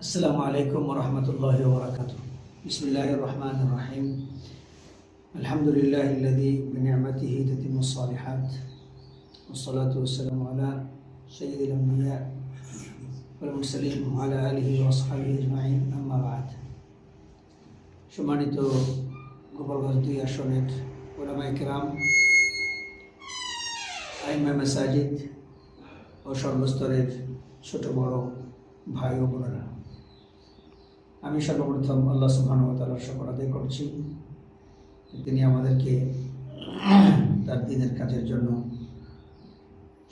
আসসালামু আলাইকুম ওয়া রাহমাতুল্লাহি ওয়া বারাকাতুহু। বিসমিল্লাহির রহমানির রহিম। আলহামদুলিল্লাহিল্লাযী বিনি'মাতিহি তাতিম্মুস সালিহাত ওয়াসসালাতু ওয়াসসালামু আলা সাইয়্যিদিল আমবিয়া ওয়াল মুরসালিন ওয়া আলা আলিহি ওয়া আসহাবিহি আজমাইন, আম্মা বা'দ। সম্মানিত গোপালগঞ্জ 2 আসনের উলামায়ে কেরাম, আইম্মায়ে মাসাজিদ ও সর্বস্তরের ছোট বড় ভাই ও বোনেরা, আমি সর্বপ্রথম আল্লাহ সুবহানাহু ওয়া তাআলার শুকর আদায় করছি। তিনি আমাদেরকে তার দ্বীনের কাজের জন্য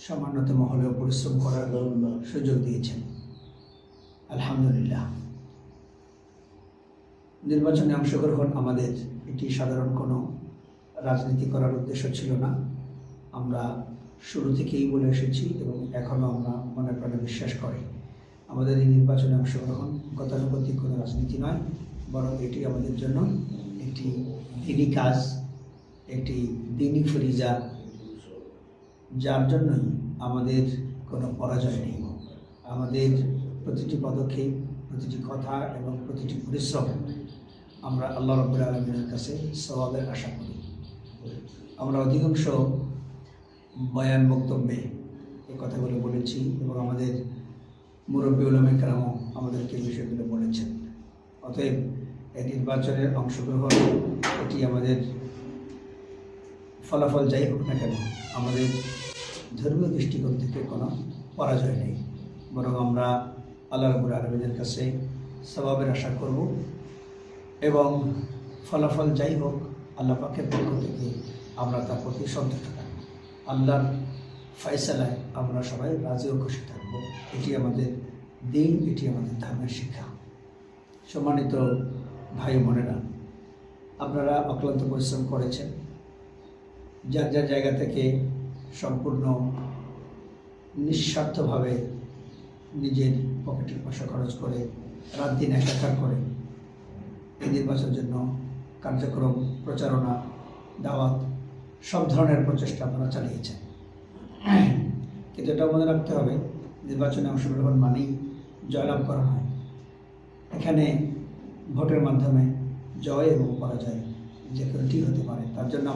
সামান্যতম হলেও পরিশ্রম করার সুযোগ দিয়েছেন, আলহামদুলিল্লাহ। নির্বাচনে অংশগ্রহণ আমাদের এটি সাধারণ কোনো রাজনীতি করার উদ্দেশ্য ছিল না। আমরা শুরু থেকেই বলে এসেছি এবং এখনও আমরা মনে প্রাণে বিশ্বাস করি, আমাদের এই নির্বাচনে অংশগ্রহণ গতানুগতিক কোনো রাজনীতি নয়, বরং এটি আমাদের জন্য একটি দিনী কাজ, একটি দিনী ফরিজা, যার জন্যই আমাদের কোনো পরাজয় নেই। আমাদের প্রতিটি পদক্ষেপ, প্রতিটি কথা এবং প্রতিটি পরিশ্রম আমরা আল্লাহ রাব্বুল আলামিনের কাছে সওয়াবের আশা করি। আমরা অধিকাংশ বয়ান বক্তব্যে এই কথাগুলো বলেছি এবং আমাদের মুরব্বী উলামায়ে কেরামও আমাদেরকে এই বিষয়গুলো বলেছেন। অতএব এই নির্বাচনের অংশগ্রহণ এটি আমাদের ফলাফল যাই হোক না কেন, আমাদের ধর্মীয় দৃষ্টিকোণ থেকে কোনো পরাজয় নেই, বরং আমরা আল্লাহ রাব্বুল আলামিনের কাছে সওয়াবের আশা করব এবং ফলাফল যাই হোক আল্লাহ পাকের পক্ষ থেকে আমরা তার প্রতি সন্তুষ্ট থাকব। আল্লাহর ফয়সালায় আমরা সবাই রাজি ও খুশি থাকব। এটি আমাদের দিন, এটি আমাদের ধর্মের শিক্ষা। সম্মানিত ভাই বোনেরা, আপনারা অক্লান্ত পরিশ্রম করেছেন, যার যার জায়গা থেকে সম্পূর্ণ নিঃস্বার্থভাবে নিজের পকেটের পয়সা খরচ করে রাত দিন একাকার করে এই নির্বাচনের জন্য কার্যক্রম, প্রচারণা, দাওয়াত, সব ধরনের প্রচেষ্টা আপনারা চালিয়েছেন। কিন্তু এটাও মনে রাখতে হবে, নির্বাচনে অংশগ্রহণ মানেই জয়লাভ করা নয়। এখানে ভোটের মাধ্যমে জয় এবং পরাজয় যে কোনোটি হতে পারে, তার জন্য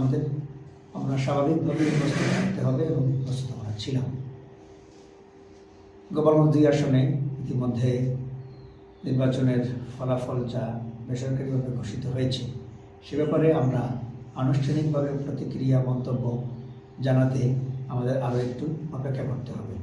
আমরা স্বাভাবিকভাবে প্রস্তুত থাকতে হবে এবং প্রস্তুত আমরা ছিলাম। গোপালগঞ্জ 2 আসনে ইতিমধ্যে নির্বাচনের ফলাফল যা বেসরকারিভাবে ঘোষিত হয়েছে, সে ব্যাপারে আমরা আনুষ্ঠানিকভাবে প্রতিক্রিয়া, মন্তব্য জানাতে আমাদের আরও একটু অপেক্ষা করতে হবে।